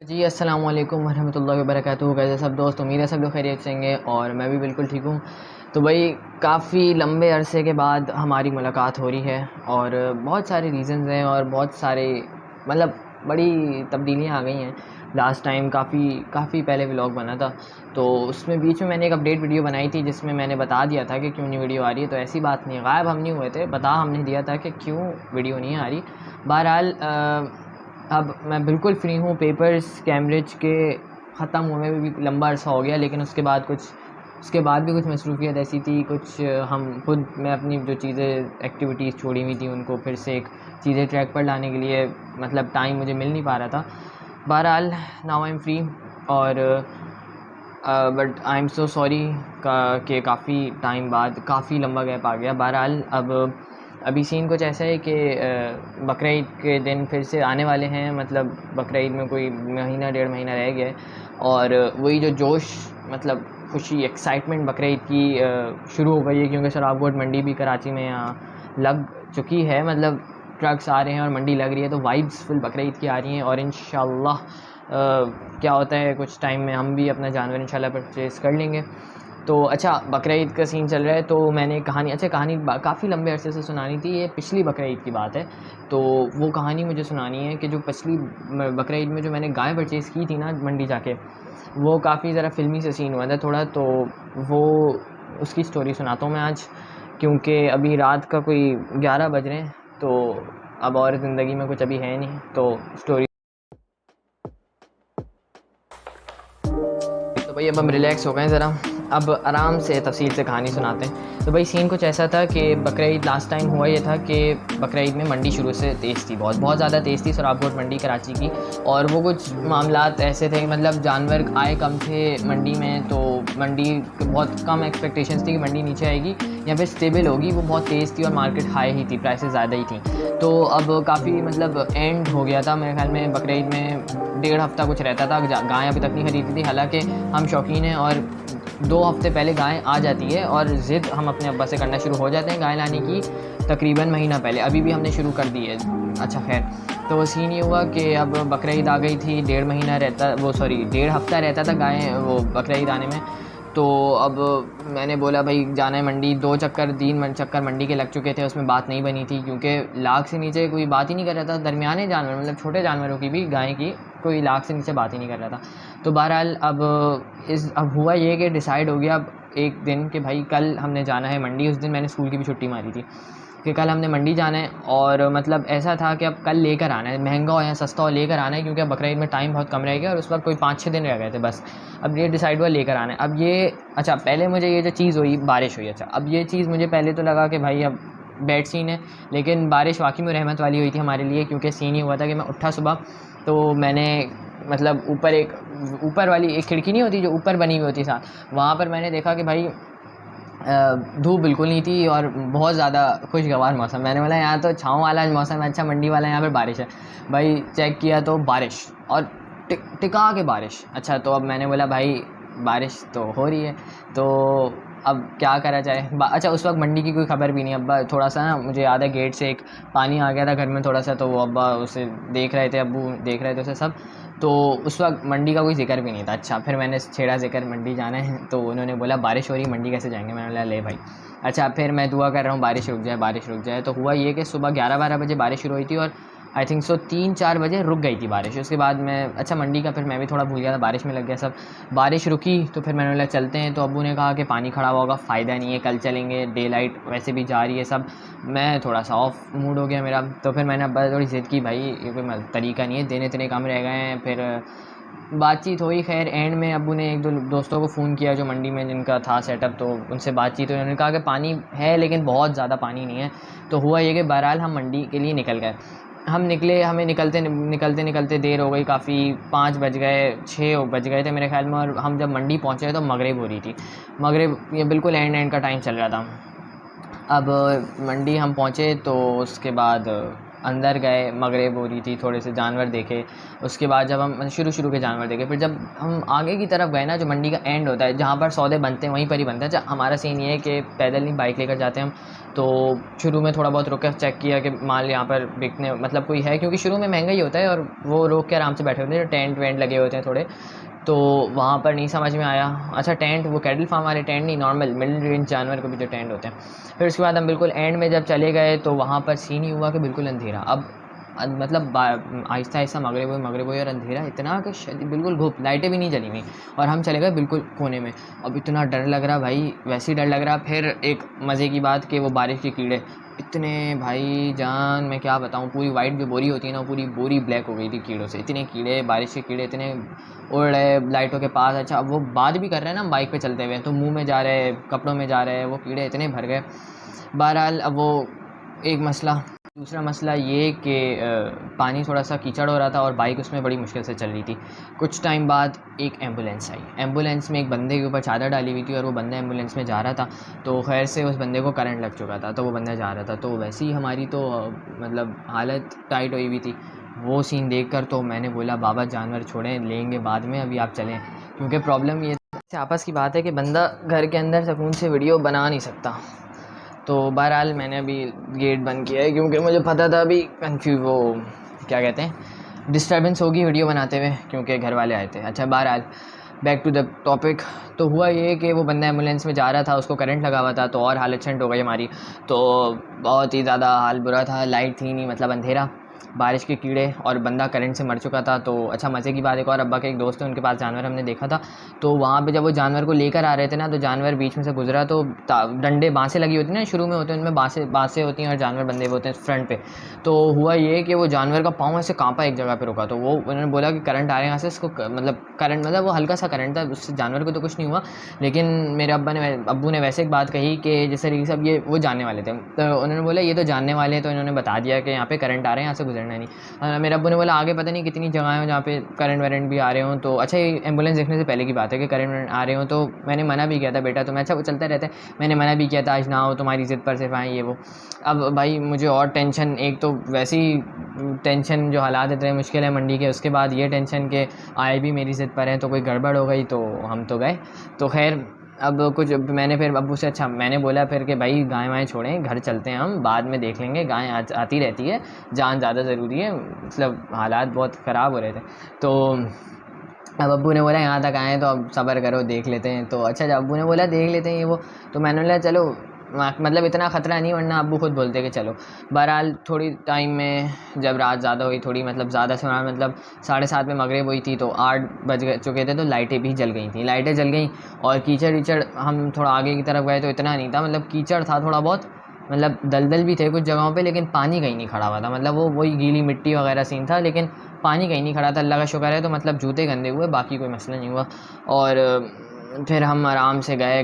जी, अस्सलाम वालेकुम वरहमतुल्लाहि वबरकातुहू। कैसे सब दोस्त, उम्मीद है सब लोग खैरियत से होंगे और मैं भी बिल्कुल ठीक हूँ। तो भाई काफ़ी लंबे अरसे के बाद हमारी मुलाकात हो रही है और बहुत सारे रीज़न्स हैं और बहुत सारे मतलब बड़ी तब्दीलियाँ आ गई हैं। लास्ट टाइम काफ़ी काफ़ी पहले व्लॉग बना था, तो उसमें बीच में मैंने एक अपडेट वीडियो बनाई थी जिसमें मैंने बता दिया था कि क्यों नहीं वीडियो आ रही है। तो ऐसी बात नहीं है, गायब हम नहीं हुए थे, बता हमने दिया था कि क्यों वीडियो नहीं आ रही। बहरहाल अब मैं बिल्कुल फ्री हूँ। पेपर्स कैम्ब्रिज के ख़त्म हुए में भी लंबा अरसा हो गया, लेकिन उसके बाद भी कुछ मसरूफ़ियत ऐसी थी, कुछ मैं अपनी जो चीज़ें एक्टिविटीज़ छोड़ी हुई थी उनको फिर से एक चीज़ें ट्रैक पर लाने के लिए मतलब टाइम मुझे मिल नहीं पा रहा था। बहरहाल नाउ आई एम फ्री और but I am so sorry कि काफ़ी टाइम बाद काफ़ी लंबा गैप आ गया। बहरहाल अब अभी सीन कुछ ऐसा है कि बकरीद के दिन फिर से आने वाले हैं, मतलब बकरीद में कोई महीना डेढ़ महीना रह गया है और वही जो जोश मतलब खुशी एक्साइटमेंट बकरीद की शुरू हो गई है, क्योंकि सराफकोट मंडी भी कराची में यहाँ लग चुकी है। मतलब ट्रक्स आ रहे हैं और मंडी लग रही है, तो वाइब्स फुल बकरीद की आ रही हैं और इंशाल्लाह क्या होता है कुछ टाइम में हम भी अपना जानवर इंशाल्लाह परचेज़ कर लेंगे। तो अच्छा, बकरीद का सीन चल रहा है, तो मैंने कहानी काफ़ी लंबे अरसे से सुनानी थी। ये पिछली बकरीद की बात है, तो वो कहानी मुझे सुनानी है कि जो पिछली बकरीद में जो मैंने गाय परचेज़ की थी ना मंडी जाके, वो काफ़ी ज़रा फ़िल्मी से सीन हुआ था थोड़ा, तो वो उसकी स्टोरी सुनाता हूँ मैं आज, क्योंकि अभी रात का कोई 11 बज रहे हैं, तो अब और ज़िंदगी में कुछ अभी है नहीं, तो स्टोरी तो भाई अब हम रिलैक्स हो गए ज़रा, अब आराम से तफसील से कहानी सुनाते हैं। तो भाई सीन कुछ ऐसा था कि बकरीद लास्ट टाइम हुआ ये था कि बकरीद में मंडी शुरू से तेज़ थी, बहुत बहुत ज़्यादा तेज़ थी सराफकोट मंडी कराची की। और वो कुछ मामलात ऐसे थे, मतलब जानवर आए कम थे मंडी में, तो मंडी बहुत कम एक्सपेक्टेशंस थी कि मंडी नीचे आएगी या फिर स्टेबल होगी। वो बहुत तेज़ थी और मार्केट हाई ही थी, प्राइसेस ज़्यादा ही थी। तो अब काफ़ी मतलब एंड हो गया था मेरे ख्याल में, बकरीद में डेढ़ हफ्ता कुछ रहता था। गाय अभी तक नहीं खरीदी थी, हालांकि हम शौकीन हैं और 2 हफ्ते पहले गाय आ जाती है और ज़िद हम अपने अब्बा से करना शुरू हो जाते हैं गाय लाने की तकरीबन महीना पहले। अभी भी हमने शुरू कर दी है। अच्छा खैर, तो वो सीन ये हुआ कि अब बकरीद आ गई थी, डेढ़ हफ्ता रहता था गाय वो बकरीद आने में। तो अब मैंने बोला भाई जाना है मंडी, 2 चक्कर 3 चक्कर मंडी के लग चुके थे, उसमें बात नहीं बनी थी क्योंकि लाख से नीचे कोई बात ही नहीं कर रहा था। दरमियाने जानवर मतलब छोटे जानवरों की भी, गाय की कोई लाख से नीचे बात ही नहीं कर रहा था। तो बहरहाल अब हुआ ये कि डिसाइड हो गया अब एक दिन कि भाई कल हमने जाना है मंडी। उस दिन मैंने स्कूल की भी छुट्टी मारी थी कि कल हमने मंडी जाना है, और मतलब ऐसा था कि अब कल लेकर आना है, महंगा हो या सस्ता हो लेकर आना है, क्योंकि अब बकरीद में टाइम बहुत कम रह गया और उस वक्त कोई 5-6 दिन रह गए थे बस। अब ये डिसाइड हुआ लेकर आना है। अब ये अच्छा, पहले मुझे ये जो चीज़ हुई, बारिश हुई। अच्छा, अब ये चीज़ मुझे पहले तो लगा कि भाई अब बैड सीन है, लेकिन बारिश वाकई में रहमत वाली हुई थी हमारे लिए, क्योंकि सीन ही हुआ था कि मैं उठा सुबह, तो मैंने मतलब ऊपर वाली एक खिड़की नहीं होती जो ऊपर बनी हुई होती साथ, वहाँ पर मैंने देखा कि भाई धूप बिल्कुल नहीं थी और बहुत ज़्यादा खुशगवार मौसम। मैंने बोला यहाँ तो छाँव वाला मौसम है, अच्छा मंडी वाला यहाँ पर बारिश है। भाई चेक किया तो बारिश, और टिका के बारिश। अच्छा, तो अब मैंने बोला भाई बारिश तो हो रही है, तो अब क्या करा जाए। अच्छा, उस वक्त मंडी की कोई ख़बर भी नहीं। अब्बा थोड़ा सा ना, मुझे याद है गेट से एक पानी आ गया था घर में थोड़ा सा, तो वो अब्बा उसे देख रहे थे, अब्बू देख रहे थे उसे सब, तो उस वक्त मंडी का कोई ज़िक्र भी नहीं था। अच्छा, फिर मैंने छेड़ा ज़िक्र मंडी जाना है, तो उन्होंने बोला बारिश हो रही है मंडी कैसे जाएंगे। मैंने बोला ले भाई। अच्छा, फिर मैं दुआ कर रहा हूँ बारिश रुक जाए, बारिश रुक जाए। तो हुआ ये कि सुबह 11-12 बजे बारिश शुरू हुई थी और आई थिंक सो 3-4 बजे रुक गई थी बारिश। उसके बाद मैं अच्छा मंडी का फिर मैं भी थोड़ा भूल गया था, बारिश में लग गया सब। बारिश रुकी तो फिर मैंने बोला चलते हैं, तो अब्बू ने कहा कि पानी खड़ा हुआ होगा, फ़ायदा नहीं है, कल चलेंगे, डे लाइट वैसे भी जा रही है सब। मैं थोड़ा सा ऑफ मूड हो गया मेरा, तो फिर मैंने अब्बा से थोड़ी ज़िद की, भाई ये कोई तरीका नहीं है, दिन इतने कम रह गए हैं। फिर बातचीत हुई, खैर एंड में अब्बू ने 1-2 दोस्तों को फ़ोन किया जो मंडी में जिनका था सेटअप, तो उनसे बातचीत हुई। उन्होंने कहा कि पानी है लेकिन बहुत ज़्यादा पानी नहीं है। तो हुआ ये कि बहरहाल हम मंडी के लिए निकल गए। हम निकले, हमें निकलते देर हो गई काफ़ी, 5 बज गए, 6 बज गए थे मेरे ख़्याल में, और हम जब मंडी पहुँचे तो मगरिब हो रही थी। मगरिब ये बिल्कुल एंड का टाइम चल रहा था। अब मंडी हम पहुँचे तो उसके बाद अंदर गए, मगरिब हो रही थी, थोड़े से जानवर देखे। उसके बाद जब हम शुरू के जानवर देखे, फिर जब हम आगे की तरफ गए ना, जो मंडी का एंड होता है जहाँ पर सौदे बनते हैं वहीं पर ही बनता है। हमारा सीन ये है कि पैदल नहीं, बाइक लेकर जाते हम। तो शुरू में थोड़ा बहुत रुक कर चेक किया कि माल यहाँ पर बिकने मतलब कोई है, क्योंकि शुरू में महंगा ही होता है और वो रोक के आराम से बैठे होते हैं, टेंट वेंट लगे होते हैं थोड़े। तो वहाँ पर नहीं समझ में आया। अच्छा, टेंट वो कैटल फार्म वाले टेंट नहीं, नॉर्मल मिडिल रेंज जानवर को भी जो टेंट होते हैं। फिर उसके बाद हम बिल्कुल एंड में जब चले गए तो वहाँ पर सीन ही हुआ कि बिल्कुल अंधेरा। अब मतलब आहिस्ता आहिस्ता मगरिब हुई और अंधेरा इतना कि बिल्कुल घुप, लाइटें भी नहीं जली हुई और हम चले गए बिल्कुल कोने में। अब इतना डर लग रहा भाई, वैसे ही डर लग रहा। फिर एक मज़े की बात कि वो बारिश के कीड़े इतने भाई जान, मैं क्या बताऊँ, पूरी वाइट जो बोरी होती है ना, पूरी बोरी ब्लैक हो गई थी कीड़ों से। इतने कीड़े, बारिश के कीड़े इतने उड़ रहे लाइटों के पास। अच्छा, अब वो बात भी कर रहे हैं ना हम बाइक पे चलते हुए, तो मुंह में जा रहे, कपड़ों में जा रहे, वो कीड़े इतने भर गए। बहरहाल अब वो एक मसला। दूसरा मसला ये कि पानी थोड़ा सा कीचड़ हो रहा था और बाइक उसमें बड़ी मुश्किल से चल रही थी। कुछ टाइम बाद एक एम्बुलेंस आई। एम्बुलेंस में एक बंदे के ऊपर चादर डाली हुई थी और वो बंदा एम्बुलेंस में जा रहा था। तो खैर से उस बंदे को करंट लग चुका था, तो वो बंदा जा रहा था। तो वैसे ही हमारी तो मतलब हालत टाइट हुई हुई थी। वो सीन देखकर तो मैंने बोला बाबा जानवर छोड़ें, लेंगे बाद में, अभी आप चलें। क्योंकि प्रॉब्लम ये आपस की बात है कि बंदा घर के अंदर सुकून से वीडियो बना नहीं सकता। तो बहरहाल मैंने अभी गेट बंद किया है, क्योंकि मुझे पता था अभी वो क्या कहते हैं, डिस्टर्बेंस होगी वीडियो बनाते हुए, क्योंकि घर वाले आए थे। अच्छा, बहरहाल बैक टू द टॉपिक। तो हुआ ये कि वो बंदा एम्बुलेंस में जा रहा था, उसको करंट लगा हुआ था, तो और हालत छंट हो गई हमारी। तो बहुत ही ज़्यादा हाल बुरा था, लाइट थी नहीं, मतलब अंधेरा, बारिश के कीड़े और बंदा करंट से मर चुका था। तो अच्छा, मज़े की बात एक और, अब्बा के एक दोस्त है, उनके पास जानवर हमने देखा था। तो वहाँ पे जब वो जानवर को लेकर आ रहे थे ना, तो जानवर बीच में से गुजरा, तो डंडे, बाँसें लगी होती हैं ना, शुरू में होते हैं उनमें बाँसें होती हैं और जानवर बंधे हुए होते हैं फ्रंट पे। तो हुआ ये कि वो जानवर का पाँव ऐसे काँपा एक जगह पे रुका। तो वो उन्होंने बोला कि करंट आ रहे हैं यहाँ से, इसको मतलब करंट, मतलब वो हल्का सा करंट था, उससे जानवर को तो कुछ नहीं हुआ। लेकिन मेरे अब्बू ने वैसे एक बात कही कि जैसे रिकी साहब ये वो जानने वाले थे, तो उन्होंने बोला ये तो जानने वाले हैं, तो इन्होंने बता दिया कि यहाँ पे करंट आ रहे हैं, यहाँ से गुजरना नहीं। मेरे अब्बू ने बोला आगे पता नहीं कितनी जगह हो जहाँ पे करंट वरेंट भी आ रहे हों। तो अच्छा, ये एम्बुलेंस देखने से पहले की बात है कि करंट वरेंट आ रहे हों। तो मैंने मना भी किया था, बेटा तुम्हें, अच्छा वो चलता रहता है, मैंने मना भी किया था आज ना हो, तुम्हारी ज़िद पर सिर्फ आए ये वो। अब भाई मुझे और टेंशन, एक तो वैसे ही टेंशन, जो हालात इतने मुश्किल है मंडी के, उसके बाद ये टेंशन के आए भी मेरी ज़िद पर हैं, तो कोई गड़बड़ हो गई तो हम तो गए। तो खैर अब कुछ मैंने फिर अब्बू से, अच्छा मैंने बोला फिर कि भाई गाय वाएँ छोड़ें, घर चलते हैं, हम बाद में देख लेंगे, गाय आती रहती है, जान ज़्यादा ज़रूरी है, मतलब हालात बहुत ख़राब हो रहे थे। तो अब अब्बू ने बोला यहाँ तक आए तो अब सब्र करो, देख लेते हैं। तो अच्छा, जब अब्बू ने बोला देख लेते हैं ये वो, तो मैंने बोला चलो, मतलब इतना ख़तरा नहीं, वरना अब्बू खुद बोलते कि चलो। बहरहाल थोड़ी टाइम में जब रात ज़्यादा हुई, थोड़ी मतलब ज़्यादा से मतलब 7:30 में मगरिब हुई थी, तो 8 बज चुके थे, तो लाइटें भी जल गई थी, लाइटें जल गई। और कीचड़ वीचड़, हम थोड़ा आगे की तरफ गए तो इतना नहीं था, मतलब कीचड़ था थोड़ा बहुत, मतलब दलदल भी थे कुछ जगहों पे, लेकिन पानी कहीं नहीं खड़ा हुआ था, मतलब वो वही गीली मिट्टी वगैरह सीन था, लेकिन पानी कहीं नहीं खड़ा था, अल्लाह का शुक्र है। तो मतलब जूते गंदे हुए, बाकी कोई मसला नहीं हुआ। और फिर हम आराम से गए,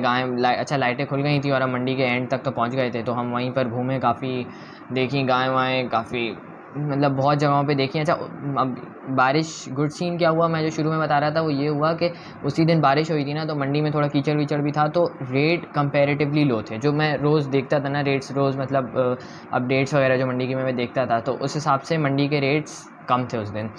अच्छा लाइटें खुल गई थी और हम मंडी के एंड तक तो पहुंच गए थे। तो हम वहीं पर घूमे, काफ़ी देखी गाय वाएँ, काफ़ी मतलब बहुत जगहों पे देखी। अच्छा, अब बारिश गुड सीन क्या हुआ, मैं जो शुरू में बता रहा था वो ये हुआ कि उसी दिन बारिश हुई थी ना, तो मंडी में थोड़ा कीचड़ वीचड़ भी था, तो रेट कंपैरेटिवली लो थे। जो मैं रोज़ देखता था ना रेट्स, रोज़ मतलब अपडेट्स वगैरह जो मंडी की मैं देखता था, तो उस हिसाब से मंडी के रेट्स कम थे उस दिन।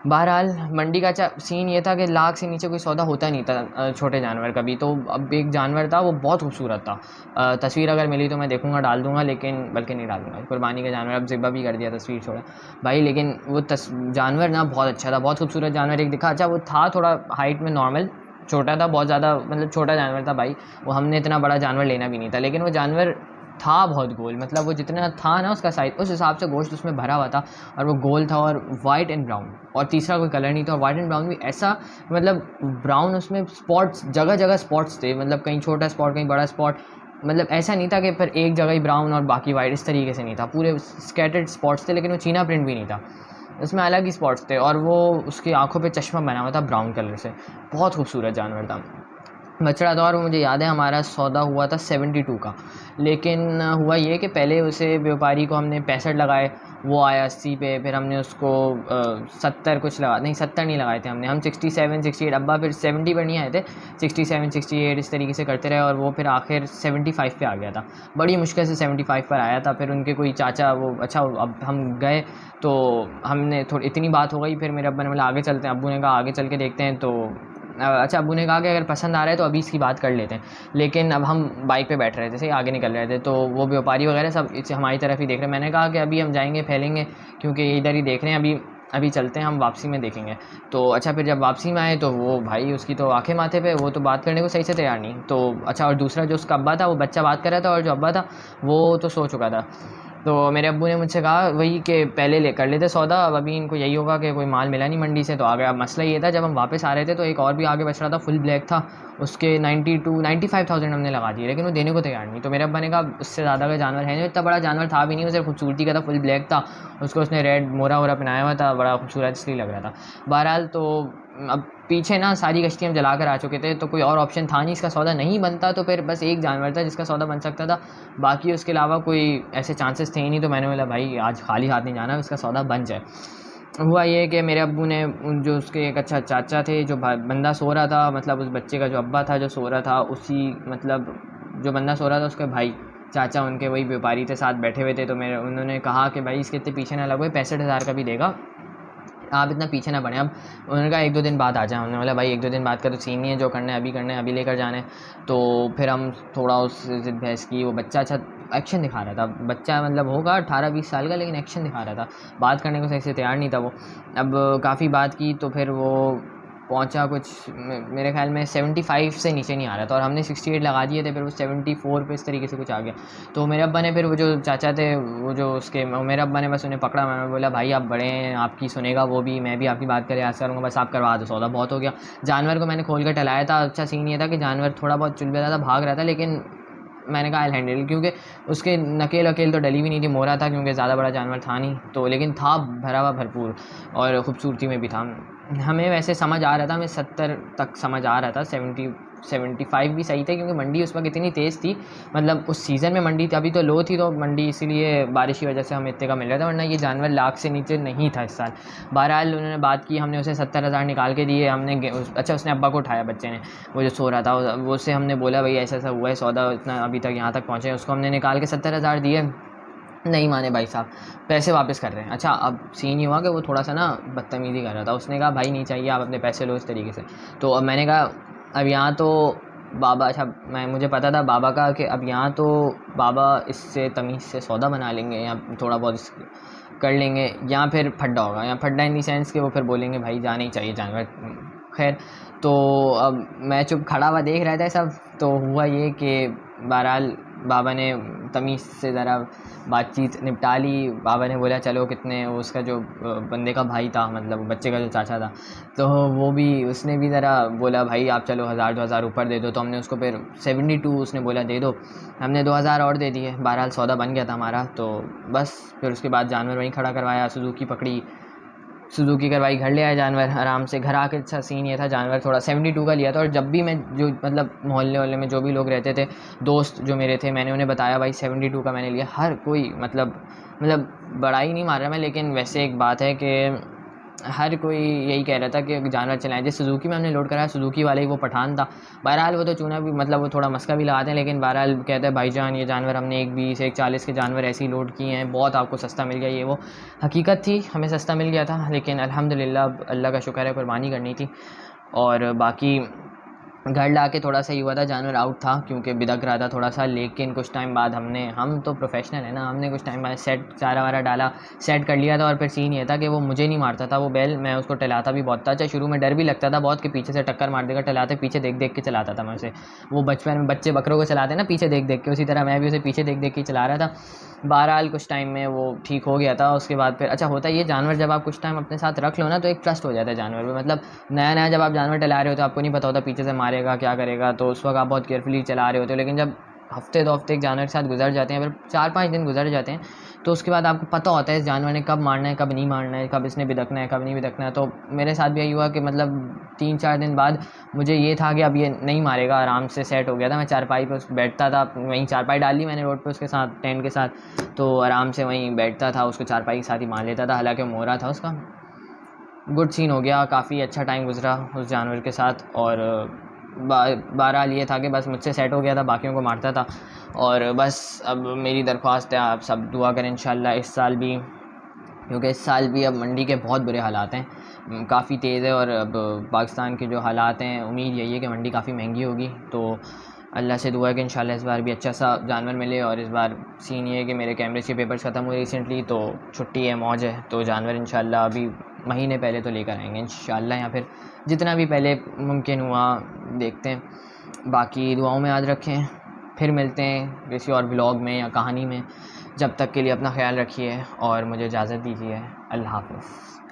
बहरहाल मंडी का अच्छा सीन ये था कि लाख से नीचे कोई सौदा होता नहीं था छोटे जानवर का भी। तो अब एक जानवर था, वो बहुत खूबसूरत था, तस्वीर अगर मिली तो मैं देखूंगा, डाल दूंगा, लेकिन बल्कि नहीं डालूंगा, कुर्बानी का जानवर, अब ज़िब्बा भी कर दिया, तस्वीर छोड़ा भाई। लेकिन वो जानवर ना बहुत अच्छा था, बहुत खूबसूरत जानवर एक दिखा। अच्छा, वो था थोड़ा हाइट में नॉर्मल, छोटा था बहुत ज़्यादा, मतलब छोटा जानवर था भाई वो, हमने इतना बड़ा जानवर लेना भी नहीं था, लेकिन वो जानवर था बहुत गोल, मतलब वो जितना था ना उसका साइज, उस हिसाब से गोश्त उसमें भरा हुआ था, और वो गोल था और वाइट एंड ब्राउन, और तीसरा कोई कलर नहीं था। और वाइट एंड ब्राउन भी ऐसा, मतलब ब्राउन उसमें स्पॉट्स, जगह जगह स्पॉट्स थे, मतलब कहीं छोटा स्पॉट कहीं बड़ा स्पॉट, मतलब ऐसा नहीं था कि फिर एक जगह ही ब्राउन और बाकी वाइट, इस तरीके से नहीं था, पूरे स्कैटर्ड स्पॉट्स थे। लेकिन वो चीना प्रिंट भी नहीं था, उसमें अलग ही स्पॉट्स थे, और वो उसकी आंखों पे चश्मा बना हुआ था ब्राउन कलर से, बहुत खूबसूरत जानवर था। बछड़ा था और मुझे याद है हमारा सौदा हुआ था 72 का। लेकिन हुआ ये कि पहले उसे व्यापारी को हमने 65 लगाए, वो आया 80 पे, फिर हमने उसको 70 कुछ लगा, नहीं 70 नहीं लगाए थे हमने, हम 67 68, अब्बा फिर 70 पर नहीं आए थे, 67 68 इस तरीके से करते रहे और वो फिर आखिर 75 पे आ गया था। बड़ी मुश्किल से 75 पर आया था। फिर उनके कोई चाचा वो अच्छा, अब हम गए तो हमने थोड़ी इतनी बात हो गई, फिर मेरे अब्बा ने बोला आगे चलते हैं। अब्बू ने कहा आगे चल के देखते हैं। तो अच्छा, अब्बू ने कहा कि अगर पसंद आ रहा है तो अभी इसकी बात कर लेते हैं। लेकिन अब हम बाइक पे बैठ रहे थे, सही आगे निकल रहे थे, तो वो व्यापारी वगैरह सब इसे हमारी तरफ ही देख रहे हैं। मैंने कहा कि अभी हम जाएंगे फैलेंगे, क्योंकि इधर ही देख रहे हैं, अभी अभी चलते हैं, हम वापसी में देखेंगे। तो अच्छा, फिर जब वापसी में आए तो वो भाई उसकी तो आंखें माथे पे, वो तो बात करने को सही से तैयार नहीं। तो अच्छा, और दूसरा जो उसका अब्बा था वो बच्चा बात कर रहा था, और जो अब्बा था वो तो सो चुका था। तो मेरे अब्बू ने मुझसे कहा वही कि पहले ले कर लेते सौदा, अब अभी इनको यही होगा कि कोई माल मिला नहीं मंडी से तो आ गया। मसला ये था, जब हम वापस आ रहे थे तो एक और भी आगे बच रहा था, फुल ब्लैक था, उसके 95,000 हमने लगा दिए, लेकिन वो देने को तैयार नहीं। तो मेरे अब्बा ने कहा उससे ज़्यादा का जानवर है नहीं, इतना बड़ा जानवर था भी नहीं, उसे खूबसूरती का था, फुल ब्लैक था, उसको उसने रेड मोरा वोरा पहनाया हुआ था, बड़ा खूबसूरत इसलिए लग रहा था। बहरहाल तो अब पीछे ना सारी कश्ती हम जला कर आ चुके थे, तो कोई और ऑप्शन था नहीं, इसका सौदा नहीं बनता तो फिर बस एक जानवर था जिसका सौदा बन सकता था, बाकी उसके अलावा कोई ऐसे चांसेस थे ही नहीं। तो मैंने बोला भाई आज खाली हाथ नहीं जाना, इसका सौदा बन जाए। हुआ ये कि मेरे अब्बू ने जो उसके एक अच्छा चाचा थे, जो बंदा सो रहा था, मतलब उस बच्चे का जो अब्बा था जो सो रहा था, उसी मतलब जो बंदा सो रहा था उसके भाई चाचा उनके वही व्यापारी थे, साथ बैठे हुए थे। तो मेरे उन्होंने कहा कि भाई इसके इतने पीछे ना लगो, 65,000 का भी देगा, आप इतना पीछे ना बढ़ें। अब उन्होंने कहा 1-2 दिन बाद आ जाए। हमने बोला भाई 1-2 दिन बाद का तो सीन नहीं है, जो करना है अभी करना है, अभी लेकर जाना है। तो फिर हम थोड़ा उस जिद बहस की। वो बच्चा अच्छा एक्शन दिखा रहा था, बच्चा मतलब होगा 18-20 साल का, लेकिन एक्शन दिखा रहा था, बात करने को सही से तैयार नहीं था वो। अब काफ़ी बात की तो फिर वो पहुंचा कुछ मेरे ख्याल में 75 से नीचे नहीं आ रहा था, और हमने 68 लगा दिए थे, फिर वो 74 पे इस तरीके से कुछ आ गया। तो मेरे अब्बा ने फिर वो जो चाचा थे, वो जो उसके, मेरे अब्बा ने बस उन्हें पकड़ा। मैंने बोला भाई आप बड़े हैं, आपकी सुनेगा वो भी, मैं भी आपकी बात करे आज करूँगा, बस आप करवा दो सौदा, बहुत हो गया। जानवर को मैंने खोल कर टहलाया था। अच्छा सीन ये था कि जानवर थोड़ा बहुत चुल रहा था, भाग रहा था, लेकिन मैंने कहा आई हैंडल, क्योंकि उसके नकेल वकेल तो डली भी नहीं थी, मोरा था क्योंकि ज़्यादा बड़ा जानवर था नहीं तो, लेकिन था भरा हुआ भरपूर और ख़ूबसूरती में भी था। हमें वैसे समझ आ रहा था, हमें 70 तक समझ आ रहा था, 75 भी सही थे, क्योंकि मंडी उस वक्त इतनी तेज़ थी, मतलब उस सीज़न में मंडी अभी तो लो थी तो मंडी, इसीलिए बारिश की वजह से हमें इतने का मिल रहा था, वरना ये जानवर लाख से नीचे नहीं था इस साल। बहरहाल उन्होंने बात की, हमने उसे 70,000 निकाल के दिए। हमने अच्छा उसने अब्बा को उठाया, बच्चे ने, वो जो सो रहा था, वो उससे हमने बोला भाई ऐसा ऐसा हुआ है, सौदा इतना अभी तक यहाँ तक पहुँचे, उसको हमने निकाल के 70,000 दिए। नहीं माने भाई साहब, पैसे वापस कर रहे हैं। अच्छा अब सीन ये हुआ कि वो थोड़ा सा ना बदतमीज़ी कर रहा था, उसने कहा भाई नहीं चाहिए, आप अपने पैसे लो, इस तरीके से। तो अब मैंने कहा अब यहाँ तो बाबा, अच्छा मुझे पता था बाबा का कि अब यहाँ तो बाबा इससे तमीज़ से सौदा बना लेंगे या थोड़ा बहुत कर लेंगे, या फिर फड्डा होगा, या फड्डा इन दी सेंस कि वो फिर बोलेंगे भाई जाना ही चाहिए जानवर। खैर, तो अब मैं चुप खड़ा हुआ देख रहा था सब। तो हुआ ये कि बहरहाल बाबा ने तमीज़ से ज़रा बातचीत निपटा ली। बाबा ने बोला चलो कितने, उसका जो बंदे का भाई था, मतलब बच्चे का जो चाचा था, तो वो भी, उसने भी ज़रा बोला भाई आप चलो 1000-2000 ऊपर दे दो। तो हमने उसको फिर 72 उसने बोला दे दो, हमने 2000 और दे दिए। बहरहाल सौदा बन गया था हमारा। तो बस फिर उसके बाद जानवर वहीं खड़ा करवाया, सुजुकी पकड़ी, सुजुकी करवाई, घर ले आया जानवर आराम से। घर आके अच्छा सीन ये था, जानवर थोड़ा 72 का लिया था, और जब भी मैं जो मतलब मोहल्ले वाले में जो भी लोग रहते थे, दोस्त जो मेरे थे, मैंने उन्हें बताया भाई 72 का मैंने लिया। हर कोई मतलब बड़ाई नहीं मार रहा मैं, लेकिन वैसे एक बात है कि हर कोई यही कह रहा था कि जानवर चलाएं। जैसे सुजुकी में हमने लोड कराया, सुजुकी वाले ही वो पठान था। बहरहाल वो तो चूना भी, मतलब वो थोड़ा मस्का भी लगाते हैं, लेकिन बहरहाल कहते हैं भाईजान ये जानवर हमने 120 140 के जानवर ऐसे ही लोड किए हैं, बहुत आपको सस्ता मिल गया, ये वो हकीकत थी, हमें सस्ता मिल गया था। लेकिन अल्हम्दुलिल्लाह अल्लाह का शुक्र है, कुर्बानी करनी थी। और बाकी घर ला के थोड़ा सा ही हुआ था, जानवर आउट था क्योंकि बिदक रहा था थोड़ा सा। लेकिन कुछ टाइम बाद हम तो प्रोफेशनल है ना, हमने कुछ टाइम बाद सेट चारा वारा डाला, सेट कर लिया था। और फिर सीन ये था कि वो मुझे नहीं मारता था वो बैल, मैं उसको टहलाता भी बहुत था। अच्छा शुरू में डर भी लगता था बहुत कि पीछे से टक्कर मार देगा, टहलाते पीछे देख देख के चलाता था मैं उसे। वो बचपन में बच्चे बकरों को चलाते हैं ना पीछे देख देख के, उसी तरह मैं भी उसे पीछे देख देख के चला रहा था। बहरहाल कुछ टाइम में वो ठीक हो गया था। उसके बाद फिर अच्छा होता है ये, जानवर जब आप कुछ टाइम अपने साथ रख लो ना तो एक ट्रस्ट हो जाता है जानवर में। मतलब नया नया जब आप जानवर टहला रहे हो तो आपको नहीं पता होता पीछे से मारेगा क्या करेगा, तो उस वक्त आप बहुत केयरफुली चला रहे होते हो। लेकिन जब हफ्ते 2 हफ्ते एक जानवर के साथ गुजर जाते हैं, फिर 4-5 दिन गुजर जाते हैं, तो उसके बाद आपको पता होता है इस जानवर ने कब मारना है, कब नहीं मारना है, कब इसने बिदकना है, कब नहीं बिदकना है। तो मेरे साथ भी यही हुआ कि मतलब 3-4 दिन बाद मुझे ये था कि अब ये नहीं मारेगा, आराम से सेट हो गया था। मैं चारपाई पे बैठता था, वहीं चारपाई डाली मैंने रोड पे उसके साथ, टेंट के साथ, तो आराम से वहीं बैठता था, उसको चारपाई के साथ ही मार लेता था, हालाँकि मोरा था उसका। गुड सीन हो गया, काफ़ी अच्छा टाइम गुजरा उस जानवर के साथ। और बहरहाल ये था कि बस मुझसे सेट हो गया था, बाकियों को मारता था। और बस अब मेरी दरख्वास्त है, आप सब दुआ करें इंशाल्लाह इस साल भी, क्योंकि इस साल भी अब मंडी के बहुत बुरे हालात हैं, काफ़ी तेज़ है। और अब पाकिस्तान के जो हालात हैं, उम्मीद यही है कि मंडी काफ़ी महंगी होगी। तो अल्लाह से दुआ है कि इंशाल्लाह इस बार भी अच्छा सा जानवर मिले। और इस बार सीन ये है कि मेरे कैमरे के पेपर्स ख़त्म हुए रिसेंटली, तो छुट्टी है, मौज है, तो जानवर इंशाल्लाह अभी महीने पहले तो लेकर आएंगे इंशाल्लाह, या फिर जितना भी पहले मुमकिन हुआ देखते हैं। बाकी दुआओं में याद रखें, फिर मिलते हैं किसी और व्लॉग में या कहानी में। जब तक के लिए अपना ख्याल रखिए और मुझे इजाज़त दीजिए। अल्लाह हाफ़िज़।